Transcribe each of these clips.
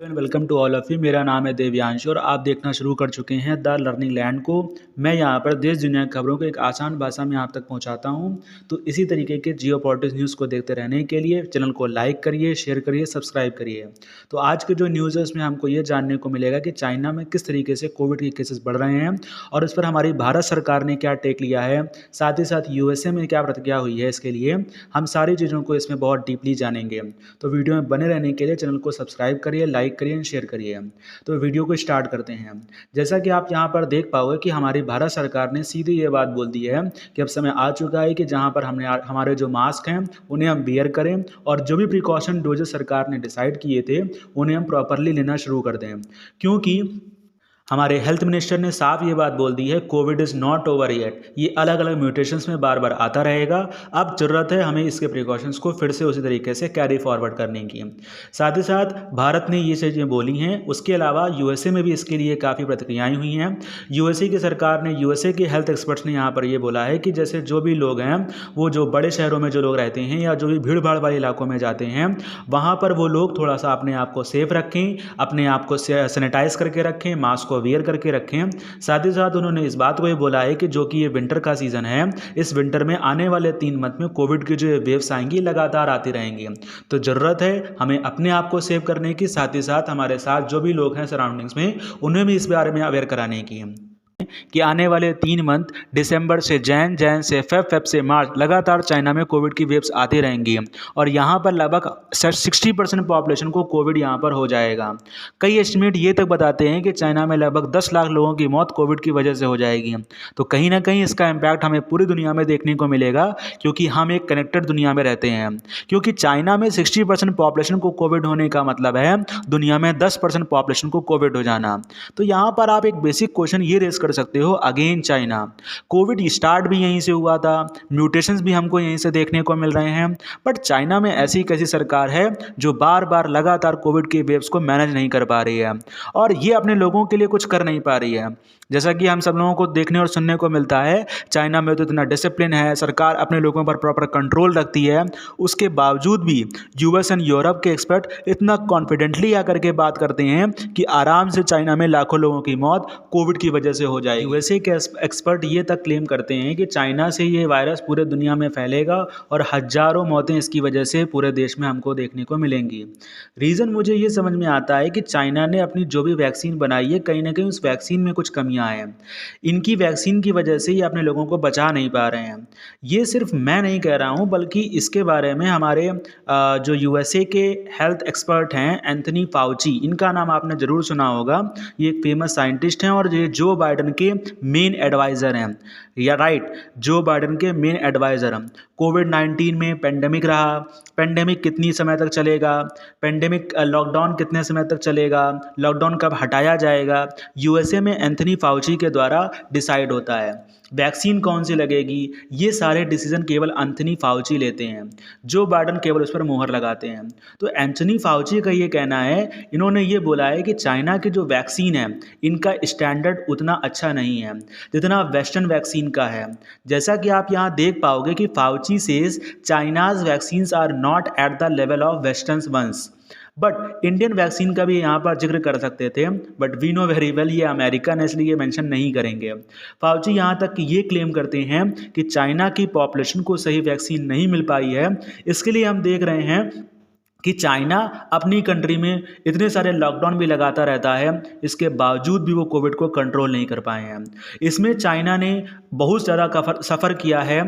Welcome to all of you. मेरा नाम है देव्यांश और आप देखना शुरू कर चुके हैं द लर्निंग लैंड को। मैं यहाँ पर देश दुनिया की खबरों को एक आसान भाषा में आप तक पहुँचाता हूँ। तो इसी तरीके के जियोपॉलिटिक्स न्यूज़ को देखते रहने के लिए चैनल को लाइक करिए, शेयर करिए, सब्सक्राइब करिए। तो आज के जो न्यूज़ है उसमें हमको ये जानने को मिलेगा कि चाइना में किस तरीके से कोविड के केसेस बढ़ रहे हैं और इस पर हमारी भारत सरकार ने क्या टेक लिया है, साथ ही साथ यूएसए में क्या प्रतिक्रिया हुई है। इसके लिए हम सारी चीज़ों को इसमें बहुत डीपली जानेंगे। तो वीडियो में बने रहने के लिए चैनल को सब्सक्राइब करिए, लाइक करिए, शेयर करिए। तो वीडियो को स्टार्ट करते हैं। जैसा कि आप यहाँ पर देख पाओगे कि हमारी भारत सरकार ने सीधी ये बात बोल दी है कि अब समय आ चुका है कि जहाँ पर हमारे जो मास्क हैं उन्हें हम बियर करें और जो भी प्रिकॉशन डोजेस सरकार ने डिसाइड किए थे उन्हें हम प्रॉपरली लेना शुरू कर दें, क्योंकि हमारे हेल्थ मिनिस्टर ने साफ ये बात बोल दी है, Covid is not over yet. ये अलग अलग म्यूटेशंस में बार बार आता रहेगा। अब ज़रूरत है हमें इसके प्रिकॉशंस को फिर से उसी तरीके से कैरी फॉरवर्ड करने की। साथ ही साथ भारत ने ये चीज़ें बोली हैं। उसके अलावा यूएसए में भी इसके लिए काफ़ी प्रतिक्रियाएँ हुई हैं। यूएसए की सरकार ने, यूएसए के हेल्थ एक्सपर्ट्स ने यहाँ पर ये बोला है कि जैसे जो भी लोग हैं वो जो बड़े शहरों में जो लोग रहते हैं या जो भी भीड़ भाड़ वाले इलाकों में जाते हैं वहाँ पर वो लोग थोड़ा सा अपने आप को सेफ रखें, अपने आप को सैनिटाइज करके रखें, मास्क को वियर करके रखें। साथ ही साथ उन्होंने इस बात को भी बोला है कि जो कि ये विंटर का सीज़न है, इस विंटर में आने वाले 3 मंथ में कोविड की जो वेव्स आएंगी लगातार आती रहेंगी। तो ज़रूरत है हमें अपने आप को सेव करने की, साथ ही साथ हमारे साथ जो भी लोग हैं सराउंडिंग्स में उन्हें भी इस बारे में अवेयर कराने की कि आने वाले 3 मंथ दिसंबर से जैन से फेब से मार्च लगातार चाइना में कोविड की वेव्स आती रहेंगी और यहाँ पर लगभग 60% पॉपुलेशन को कोविड यहाँ पर हो जाएगा। कई एस्टिमेट ये तक बताते हैं कि चाइना में लगभग 10 लाख लोगों की मौत कोविड की वजह से हो जाएगी। तो कहीं ना कहीं इसका इम्पैक्ट हमें पूरी दुनिया में देखने को मिलेगा, क्योंकि हम एक कनेक्टेड दुनिया में रहते हैं। क्योंकि चाइना में 60% पॉपुलेशन को कोविड होने का मतलब है दुनिया में 10% पॉपुलेशन को कोविड हो जाना। तो यहाँ पर आप एक बेसिक क्वेश्चन ये रेज कर सकते हो, अगेन चाइना, कोविड स्टार्ट भी यहीं से हुआ था, म्यूटेशंस भी हमको यहीं से देखने को मिल रहे हैं, बट चाइना में ऐसी कैसी सरकार है जो बार बार लगातार कोविड के वेव्स को मैनेज नहीं कर पा रही है और ये अपने लोगों के लिए कुछ कर नहीं पा रही है। जैसा कि हम सब लोगों को देखने और सुनने को मिलता है, चाइना में तो इतना डिसिप्लिन है, सरकार अपने लोगों पर प्रॉपर कंट्रोल रखती है, उसके बावजूद भी यूएस एंड यूरोप के एक्सपर्ट इतना कॉन्फिडेंटली आकर के बात करते हैं कि आराम से चाइना में लाखों लोगों की मौत कोविड की वजह से हो जाएगी। यूएसए के एक्सपर्ट ये तक क्लेम करते हैं कि चाइना से ये वायरस पूरे दुनिया में फैलेगा और हजारों मौतें इसकी वजह से पूरे देश में हमको देखने को मिलेंगी। रीज़न मुझे ये समझ में आता है कि चाइना ने अपनी जो भी वैक्सीन बनाई है, कहीं ना कहीं उस वैक्सीन में कुछ कमियां हैं। इनकी वैक्सीन की वजह से ये अपने लोगों को बचा नहीं पा रहे हैं। ये सिर्फ मैं नहीं कह रहा हूँ, बल्कि इसके बारे में हमारे जो यूएसए के हेल्थ एक्सपर्ट हैं एंथनी फाउची, इनका नाम आपने ज़रूर सुना होगा। ये एक फेमस साइंटिस्ट हैं और ये जो बाइडन के मेन एडवाइज़र हैं, या राइट, जो बाइडन के मेन एडवाइज़र हैं। कोविड-19 में पेंडेमिक रहा, पेंडेमिक कितनी समय तक चलेगा, पेंडेमिक लॉकडाउन कितने समय तक चलेगा, लॉकडाउन कब हटाया जाएगा, यूएसए में एंथनी फाउची के द्वारा डिसाइड होता है। वैक्सीन कौन सी लगेगी, ये सारे डिसीजन केवल एंथनी फाउची लेते हैं, जो बाइडन केवल उस पर मुहर लगाते हैं। तो एंथनी फाउची का ये कहना है, इन्होंने ये बोला है कि चाइना की जो वैक्सीन है इनका स्टैंडर्ड उतना अच्छा नहीं है जितना वेस्टर्न वैक्सीन का है। जैसा कि आप यहाँ देख पाओगे कि Fauci says China's vaccines are not at the level of western ones, but Indian vaccine का भी यहाँ पर जिक्र कर सकते थे, but we know very well ये अमेरिकन है, इसलिए मेंशन नहीं करेंगे। फाउची यहाँ तक ये क्लेम करते हैं कि चाइना की पॉपुलेशन को सही वैक्सीन नहीं मिल पाई है। इसके लिए हम देख रहे हैं कि चाइना अपनी कंट्री में इतने सारे लॉकडाउन भी लगाता रहता है, इसके बावजूद भी वो कोविड को कंट्रोल नहीं कर पाए हैं। इसमें चाइना ने बहुत ज़्यादा सफ़र किया है,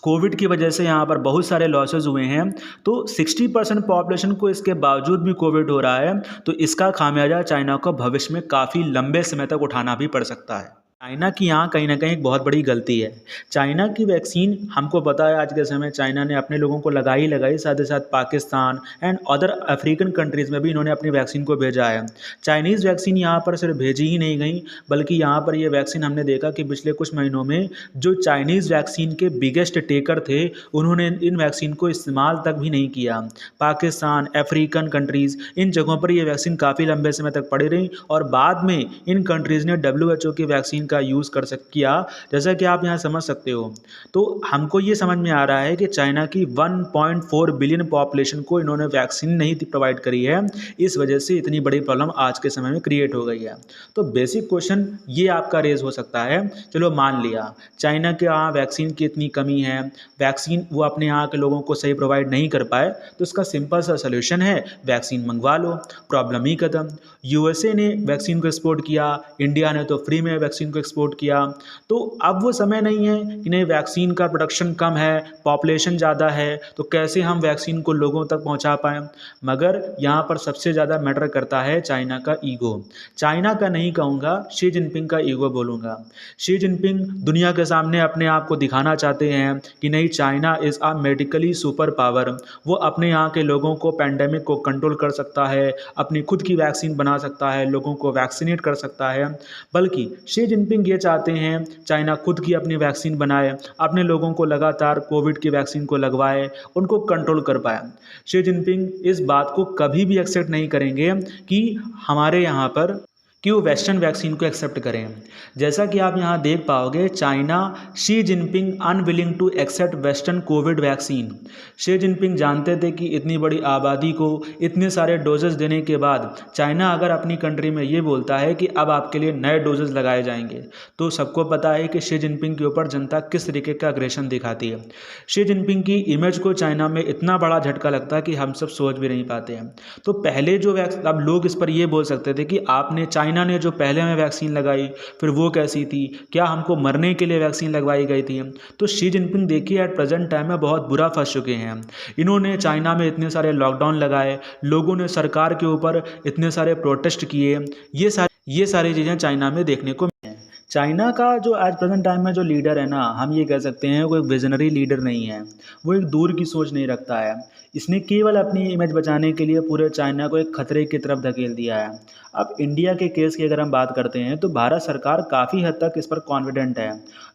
कोविड की वजह से यहाँ पर बहुत सारे लॉसेस हुए हैं। तो 60% पॉपुलेशन को इसके बावजूद भी कोविड हो रहा है, तो इसका खामियाजा चाइना को भविष्य में काफ़ी लंबे समय तक उठाना भी पड़ सकता है। चाइना की यहाँ कहीं ना कहीं एक बहुत बड़ी गलती है। चाइना की वैक्सीन हमको पता है आज के समय चाइना ने अपने लोगों को लगाई, साथ ही साथ Pakistan and other African countries में भी इन्होंने अपनी वैक्सीन को भेजा है। चाइनीज़ वैक्सीन यहाँ पर सिर्फ भेजी ही नहीं गई, बल्कि यहाँ पर ये वैक्सीन हमने देखा कि पिछले कुछ महीनों में जो चाइनीज़ वैक्सीन के बिगेस्ट टेकर थे उन्होंने इन वैक्सीन को इस्तेमाल तक भी नहीं किया। पाकिस्तान, अफ्रीकन कंट्रीज़, इन जगहों पर ये वैक्सीन काफ़ी लंबे समय तक पड़ी रही और बाद में इन कंट्रीज़ ने WHO की वैक्सीन का यूज़ किया, जैसा कि आप यहाँ समझ सकते हो। तो हमको ये समझ में आ रहा है कि चाइना की 1.4 बिलियन पॉपुलेशन को इन्होंने वैक्सीन नहीं प्रोवाइड करी है, इस वजह से इतनी बड़ी प्रॉब्लम आज के समय में क्रिएट हो गई है। तो बेसिक क्वेश्चन ये आपका रेज हो सकता है, चलो मान लिया चाइना के यहाँ वैक्सीन की इतनी कमी है, वैक्सीन वो अपने यहाँ के लोगों को सही प्रोवाइड नहीं कर पाए, तो इसका सिंपल सा सोल्यूशन है वैक्सीन मंगवा लो, प्रॉब्लम ही खत्म। यूएसए ने वैक्सीन को एक्सपोर्ट किया, इंडिया ने तो फ्री में वैक्सीन को एक्सपोर्ट किया। तो अब वो समय नहीं है कि नहीं वैक्सीन का प्रोडक्शन कम है, पॉपुलेशन ज़्यादा है, तो कैसे हम वैक्सीन को लोगों तक पहुंचा पाएँ। मगर यहाँ पर सबसे ज़्यादा मैटर करता है चाइना का ईगो। चाइना का नहीं कहूँगा, शी जिनपिंग का ईगो बोलूँगा। शी जिनपिंग दुनिया के सामने अपने आप को दिखाना चाहते हैं कि नहीं China is a medically super power, वो अपने यहाँ के लोगों को पैंडेमिक को कंट्रोल कर सकता है, अपनी खुद की वैक्सीन बना सकता है, लोगों को वैक्सीनेट कर सकता है। बल्कि शी जिनपिंग ये चाहते हैं चाइना खुद की अपनी वैक्सीन बनाए, अपने लोगों को लगातार कोविड की वैक्सीन को लगवाए, उनको कंट्रोल कर पाए। शी जिनपिंग इस बात को कभी भी एक्सेप्ट नहीं करेंगे कि हमारे यहाँ पर कि वो वेस्टर्न वैक्सीन को एक्सेप्ट करें। जैसा कि आप यहाँ देख पाओगे, China Xi Jinping unwilling to accept western covid vaccine. Xi Jinping जानते थे कि इतनी बड़ी आबादी को इतने सारे डोजेस देने के बाद चाइना अगर अपनी कंट्री में ये बोलता है कि अब आपके लिए नए डोजेस लगाए जाएंगे, तो सबको पता है कि शी जिनपिंग के ऊपर जनता किस तरीके का अग्रेशन दिखाती है। शी जिनपिंग की इमेज को चाइना में इतना बड़ा झटका लगता है कि हम सब सोच भी नहीं पाते हैं। तो पहले जो अब लोग इस पर ये बोल सकते थे कि आपने चाइना ने जो पहले में वैक्सीन लगाई फिर वो कैसी थी, क्या हमको मरने के लिए वैक्सीन लगवाई गई थी। तो शी जिनपिंग देखिए एट प्रेजेंट टाइम में बहुत बुरा फंस चुके हैं। इन्होंने चाइना में इतने सारे लॉकडाउन लगाए, लोगों ने सरकार के ऊपर इतने सारे प्रोटेस्ट किए, ये सारी चीज़ें चाइना में देखने को मिली हैं। चाइना का जो आज प्रेजेंट टाइम में जो लीडर है ना, हम ये कह सकते हैं वो एक विजनरी लीडर नहीं है, वो एक दूर की सोच नहीं रखता है। इसने केवल अपनी इमेज बचाने के लिए पूरे चाइना को एक खतरे की तरफ धकेल दिया है। अब इंडिया के केस की अगर हम बात करते हैं तो भारत सरकार काफ़ी हद तक इस पर कॉन्फिडेंट है।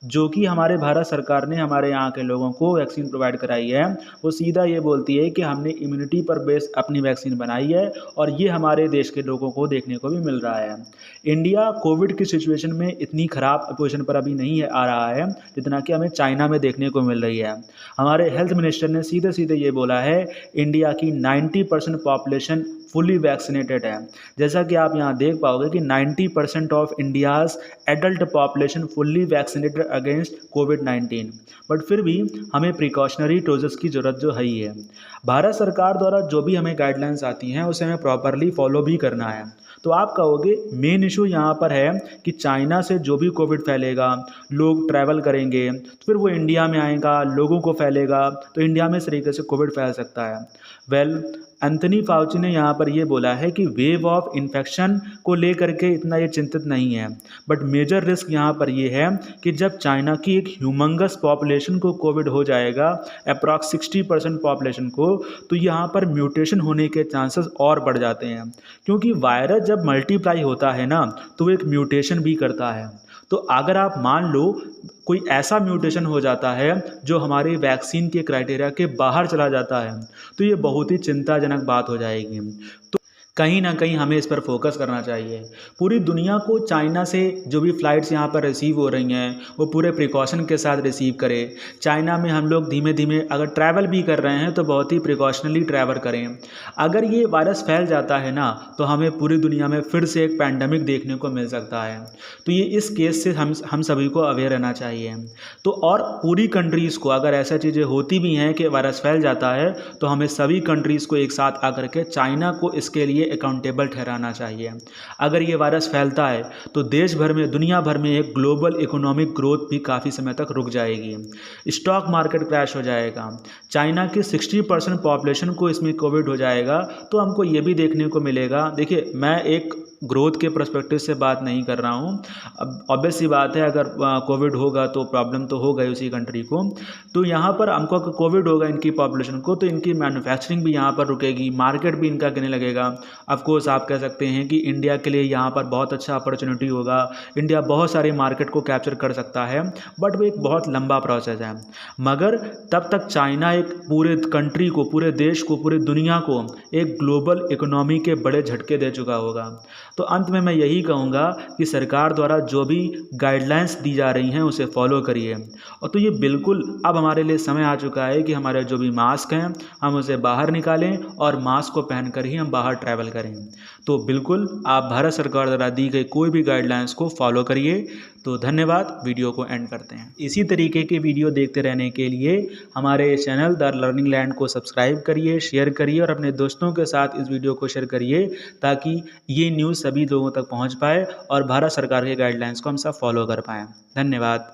जो कि हमारे भारत सरकार ने हमारे यहाँ के लोगों को वैक्सीन प्रोवाइड कराई है, वो सीधा ये बोलती है कि हमने इम्यूनिटी पर बेस अपनी वैक्सीन बनाई है और ये हमारे देश के लोगों को देखने को भी मिल रहा है। इंडिया कोविड की सिचुएशन में इतनी ख़राब पोजीशन पर अभी नहीं आ रहा है जितना कि हमें चाइना में देखने को मिल रही है। हमारे हेल्थ मिनिस्टर ने सीधे सीधे ये बोला है इंडिया की 90% पॉपुलेशन फुली वैक्सीनेटेड है। जैसा कि आप यहाँ देख पाओगे कि 90% of India's adult population fully vaccinated against covid, but फिर भी हमें प्रिकॉशनरी डोजेस की ज़रूरत जो है ही है। भारत सरकार द्वारा जो भी हमें गाइडलाइंस आती हैं उसे हमें प्रॉपरली फॉलो भी करना है। तो आप कहोगे मेन इशू यहाँ पर है कि चाइना से जो भी कोविड फैलेगा, लोग ट्रैवल करेंगे तो फिर वो इंडिया में आएगा, लोगों को फैलेगा, तो इंडिया में इस तरीके से कोविड फैल सकता है। वेल, एंथनी फाउची ने यहाँ पर ये बोला है कि वेव ऑफ इन्फेक्शन को लेकर के इतना ये चिंतित नहीं है, बट मेजर रिस्क यहाँ पर ये है कि जब चाइना की एक ह्यूमंगस पॉपुलेशन को कोविड हो जाएगा, अप्रॉक्स 60% पॉपुलेशन को, तो यहाँ पर म्यूटेशन होने के चांसेस और बढ़ जाते हैं। क्योंकि वायरस जब मल्टीप्लाई होता है ना, तो एक म्यूटेशन भी करता है। तो अगर आप मान लो कोई ऐसा म्यूटेशन हो जाता है जो हमारी वैक्सीन के क्राइटेरिया के बाहर चला जाता है, तो ये बहुत ही चिंताजनक बात हो जाएगी। तो कहीं ना कहीं हमें इस पर फोकस करना चाहिए। पूरी दुनिया को चाइना से जो भी फ़्लाइट्स यहाँ पर रिसीव हो रही हैं वो पूरे प्रिकॉशन के साथ रिसीव करें। चाइना में हम लोग धीमे धीमे अगर ट्रैवल भी कर रहे हैं तो बहुत ही प्रिकॉशनली ट्रैवल करें। अगर ये वायरस फैल जाता है ना, तो हमें पूरी दुनिया में फिर से एक पैंडमिक देखने को मिल सकता है। तो ये इस केस से हम सभी को अवेयर रहना चाहिए। तो और पूरी कंट्रीज़ को अगर ऐसा चीज़ें होती भी हैं कि वायरस फैल जाता है, तो हमें सभी कंट्रीज़ को एक साथ आकर के चाइना को इसके लिए अकाउंटेबल ठहराना चाहिए। अगर ये वायरस फैलता है तो देश भर में, दुनिया भर में एक ग्लोबल इकोनॉमिक ग्रोथ भी काफ़ी समय तक रुक जाएगी, स्टॉक मार्केट क्रैश हो जाएगा, चाइना की 60% पॉपुलेशन को इसमें कोविड हो जाएगा। तो हमको ये भी देखने को मिलेगा। देखिए, मैं एक ग्रोथ के पर्सपेक्टिव से बात नहीं कर रहा हूँ। अब ऑब्वियस सी बात है, अगर कोविड होगा तो प्रॉब्लम तो होगा ही उसी कंट्री को। तो यहाँ पर हमको अगर कोविड होगा इनकी पॉपुलेशन को, तो इनकी मैन्युफैक्चरिंग भी यहाँ पर रुकेगी, मार्केट भी इनका गिरने लगेगा। ऑफ कोर्स आप कह सकते हैं कि इंडिया के लिए यहाँ पर बहुत अच्छा अपॉर्चुनिटी होगा, इंडिया बहुत सारे मार्केट को कैप्चर कर सकता है, बट वो एक बहुत लंबा प्रोसेस है। मगर तब तक चाइना एक पूरे कंट्री को, पूरे देश को, पूरी दुनिया को एक ग्लोबल इकोनॉमी के बड़े झटके दे चुका होगा। तो अंत में मैं यही कहूँगा कि सरकार द्वारा जो भी गाइडलाइंस दी जा रही हैं उसे फॉलो करिए। और तो ये बिल्कुल अब हमारे लिए समय आ चुका है कि हमारे जो भी मास्क हैं हम उसे बाहर निकालें और मास्क को पहनकर ही हम बाहर ट्रैवल करें। तो बिल्कुल आप भारत सरकार द्वारा दी गई कोई भी गाइडलाइंस को फॉलो करिए। तो धन्यवाद, वीडियो को एंड करते हैं। इसी तरीके के वीडियो देखते रहने के लिए हमारे चैनल द लर्निंग लैंड को सब्सक्राइब करिए, शेयर करिए और अपने दोस्तों के साथ इस वीडियो को शेयर करिए ताकि ये न्यूज़ सभी लोगों तक पहुंच पाए और भारत सरकार के गाइडलाइंस को हम सब फॉलो कर पाएँ। धन्यवाद।